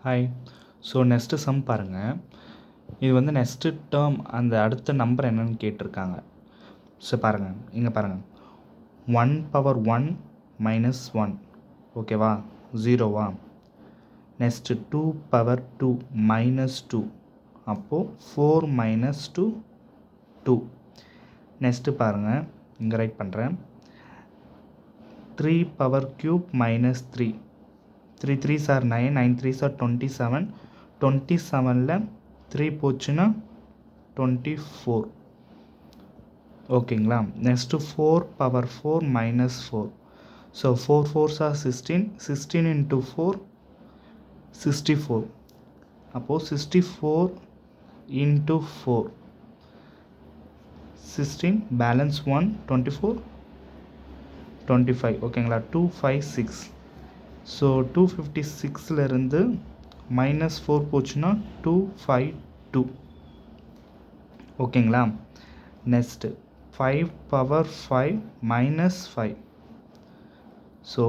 Hi. So next some பாருங்கள். இது வந்து நெக்ஸ்ட்டு டேர்ம் அந்த அடுத்த நம்பர் என்னன்னு கேட்டிருக்காங்க. ஸோ பாருங்கள், இங்கே பாருங்கள், 1/1 - 1 ஓகேவா, ஜீரோவா. நெக்ஸ்ட்டு 2/2 -2 அப்போது 4 - 2 2. நெக்ஸ்ட்டு பாருங்கள், இங்கே ரைட் பண்ணுறேன். 3/3 -3 3 3s are 9, 9 3s are 27, 27ல் 3 போச்சுன்னா 24 ஓகேங்களா. Next 4/4 -4. So 4 4s are 16, 16 into 4 64. அப்போது 64 into 4 16, பேலன்ஸ் 1 24 25 ஓகேங்களா. 256. ஸோ 256லேருந்து -4 போச்சுன்னா 252 ஓகேங்களா. Next 5/5 -5. So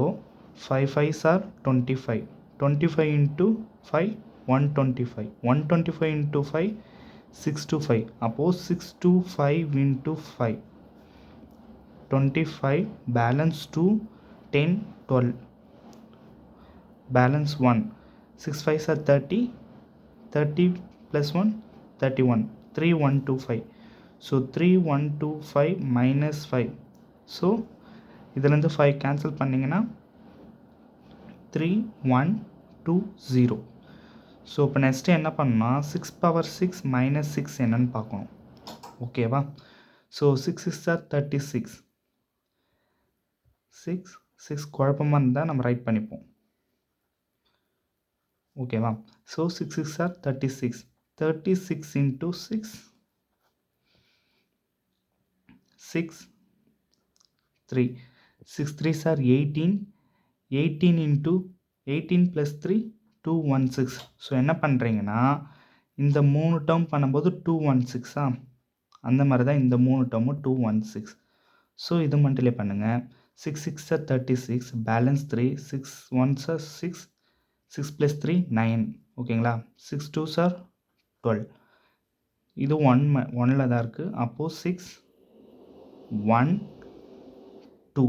5 5s are 25, 25 into 5 125, 125 into 5 625. அப்போது 625 into 5 25, balance 2 10 12, balance 1, 6 5s are 30, 30 plus 1 31, 3125. so 3125 minus 5. so இதிலேருந்து 5 கேன்சல் பண்ணிங்கன்னா 3120. ஸோ இப்போ நெக்ஸ்ட்டு என்ன பண்ணால் 6/6 - 6 என்னன்னு பார்க்கணும் ஓகேவா. ஸோ 6 6s are 36, 6 6 குழப்பமாக இருந்தால் நம்ம ரைட் பண்ணிப்போம் ஓகேவா. So 6 6s are 36, 36 into 6 6 3, 6 3s are 18, 18 into 18 plus 3 216. So என்ன பண்ணுறீங்கன்னா இந்த 3 டேர்ம் பண்ணும்போது 216 அந்த மாதிரி தான் இந்த 3 டேர்மும் 216. ஸோ இது மட்டும் பண்ணுங்கள். 6 6s are 36, balance 3, 6 1s are 6, 6 plus 3 9 ஓகேங்களா. 6 2s are 12. இது 1ல் தான் இருக்குது. அப்போது 6 1 2,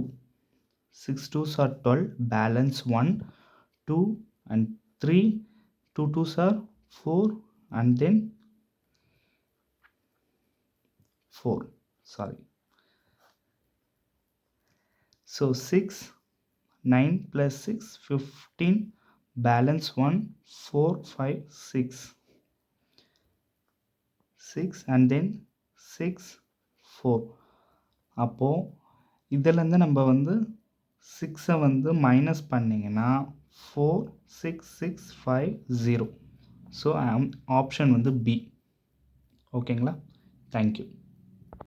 6 2s are 12, balance 1 2 and 3, 2 2s are 4 and then 4 sorry. so 6 9 plus 6 15, balance 1 4 5 6 6 and then 6 4. அப்போது இதிலேருந்து நம்ம வந்து 6 வந்து மைனஸ் பண்ணிங்கன்னா 4 6 6 5 0. ஸோ ஆப்ஷன் வந்து பி ஓகேங்களா. தேங்க்யூ.